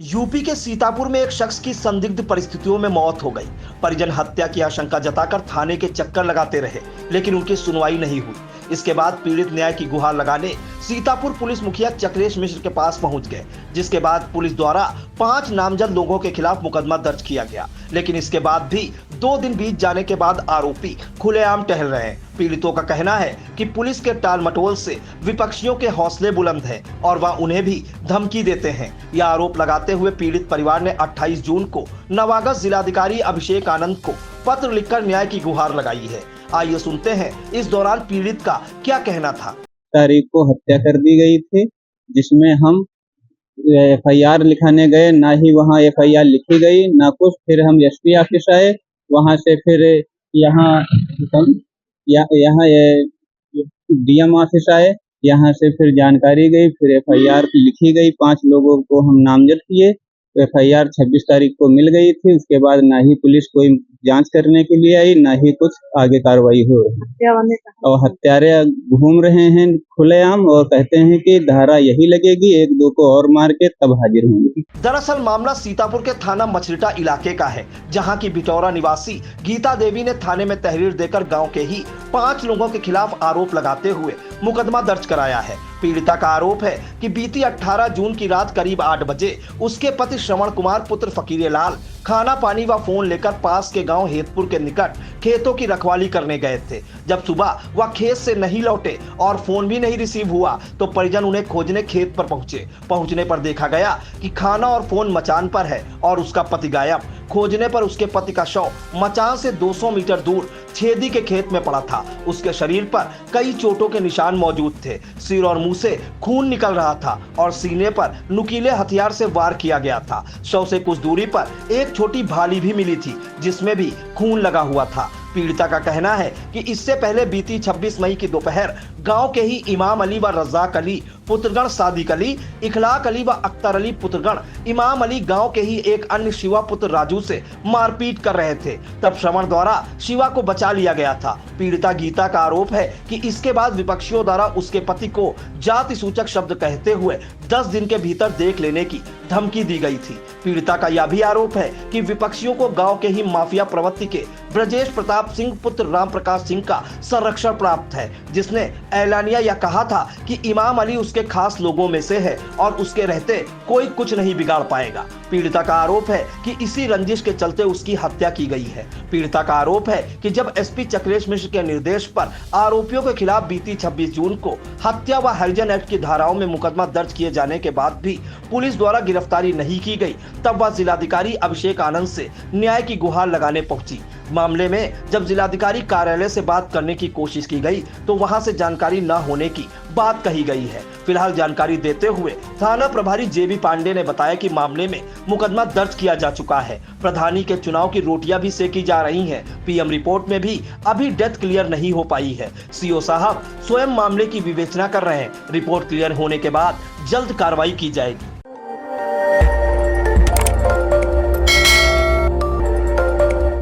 UP के सीतापुर में एक शख्स की संदिग्ध परिस्थितियों में मौत हो गई। परिजन हत्या की आशंका जताकर थाने के चक्कर लगाते रहे, लेकिन उनकी सुनवाई नहीं हुई। इसके बाद पीड़ित न्याय की गुहार लगाने सीतापुर पुलिस मुखिया चक्रेश मिश्र के पास पहुंच गए, जिसके बाद पुलिस द्वारा 5 नामजद लोगों के खिलाफ मुकदमा दर्ज किया गया। लेकिन इसके बाद भी 2 दिन बीत जाने के बाद आरोपी खुलेआम टहल रहे हैं। पीड़ितों का कहना है कि पुलिस के टाल मटोल से विपक्षियों के हौसले बुलंद हैं और वह उन्हें भी धमकी देते हैं। यह आरोप लगाते हुए पीड़ित परिवार ने 28 जून को नवागत जिलाधिकारी अभिषेक आनंद को पत्र लिखकर न्याय की गुहार लगाई है। आइए सुनते हैं इस दौरान पीड़ित का क्या कहना था। तारीख को हत्या कर दी गई थी, जिसमें हम एफआईआर लिखाने गए, ना ही वहाँ एफआईआर लिखी गई ना कुछ। फिर हम एसपी ऑफिस आए, वहाँ से फिर यहाँ डीएम ऑफिस आए, यहाँ से फिर जानकारी गई, फिर एफआईआर लिखी गई। 5 लोगों को हम नामजद किए। एफआईआर 26 तारीख को मिल गई थी। उसके बाद ना ही पुलिस कोई जांच करने के लिए आई, ना ही कुछ आगे कार्रवाई हो रही। और हत्यारे घूम रहे हैं खुलेआम और कहते हैं कि धारा यही लगेगी, 1-2 को और मार के तब हाजिर होंगे। दरअसल मामला सीतापुर के थाना मछलिटा इलाके का है, जहां की बिटौरा निवासी गीता देवी ने थाने में तहरीर देकर गांव के ही 5 लोगों के खिलाफ आरोप लगाते हुए मुकदमा दर्ज कराया है। पीड़िता का आरोप है कि बीती 18 जून की रात करीब 8 बजे उसके पति श्रवण कुमार पुत्र फकीरे लाल खाना पानी व फोन लेकर पास के गांव हेतपुर के निकट खेतों की रखवाली करने गए थे। जब सुबह वह खेत से नहीं लौटे और फोन भी नहीं रिसीव हुआ तो परिजन उन्हें खोजने खेत पर पहुंचे। पहुंचने पर देखा गया कि खाना और फोन मचान पर है और उसका पति गायब। खोजने पर उसके पति का शव मचान से 200 मीटर दूर छेदी के खेत में पड़ा था। उसके शरीर पर कई चोटों के निशान मौजूद थे। सिर और मुंह से खून निकल रहा था और सीने पर नुकीले हथियार से वार किया गया था। शव से कुछ दूरी पर एक छोटी भाली भी मिली थी, जिसमें भी खून लगा हुआ था। पीड़िता का कहना है कि इससे पहले बीती 26 मई की दोपहर गांव के ही इमाम अली व रज़ाक अली पुत्रगण सादिक अली, इखलाक अली व अख्तर अली पुत्रगण इमाम अली गांव के ही एक अन्य शिवा पुत्र राजू से मारपीट कर रहे थे। तब श्रवण द्वारा शिवा को बचा लिया गया था। पीड़िता गीता का आरोप है कि इसके बाद विपक्षियों द्वारा उसके पति को जाति सूचक शब्द कहते हुए 10 दिन के भीतर देख लेने की धमकी दी गई थी। पीड़िता का यह भी आरोप है कि विपक्षियों को गांव के ही माफिया प्रवृत्ति के ब्रजेश प्रताप सिंह पुत्र राम प्रकाश सिंह का संरक्षण प्राप्त है, जिसने ऐलानिया यह कहा था कि इमाम अली उसके खास लोगों में से है और उसके रहते कोई कुछ नहीं बिगाड़ पाएगा। पीड़िता का आरोप है कि इसी रंजिश के चलते उसकी हत्या की गई है। पीड़िता का आरोप है कि जब एसपी चक्रेश मिश्र के निर्देश पर आरोपियों के खिलाफ बीती 26 जून को हत्या व हरिजन एक्ट की धाराओं में मुकदमा दर्ज किए जाने के बाद भी पुलिस द्वारा गिरफ्तारी नहीं की गई, तब वह जिलाधिकारी अभिषेक आनंद से न्याय की गुहार लगाने पहुंची। मामले में जब जिलाधिकारी कार्यालय से बात करने की कोशिश की गई तो वहां से जानकारी न होने की बात कही गई है। फिलहाल जानकारी देते हुए थाना प्रभारी जेबी पांडे ने बताया कि मामले में मुकदमा दर्ज किया जा चुका है। प्रधानी के चुनाव की रोटियां भी सेकी जा रही हैं। पीएम रिपोर्ट में भी अभी डेथ क्लियर नहीं हो पाई है। सीओ साहब स्वयं मामले की विवेचना कर रहे हैं। रिपोर्ट क्लियर होने के बाद जल्द कार्रवाई की जाएगी।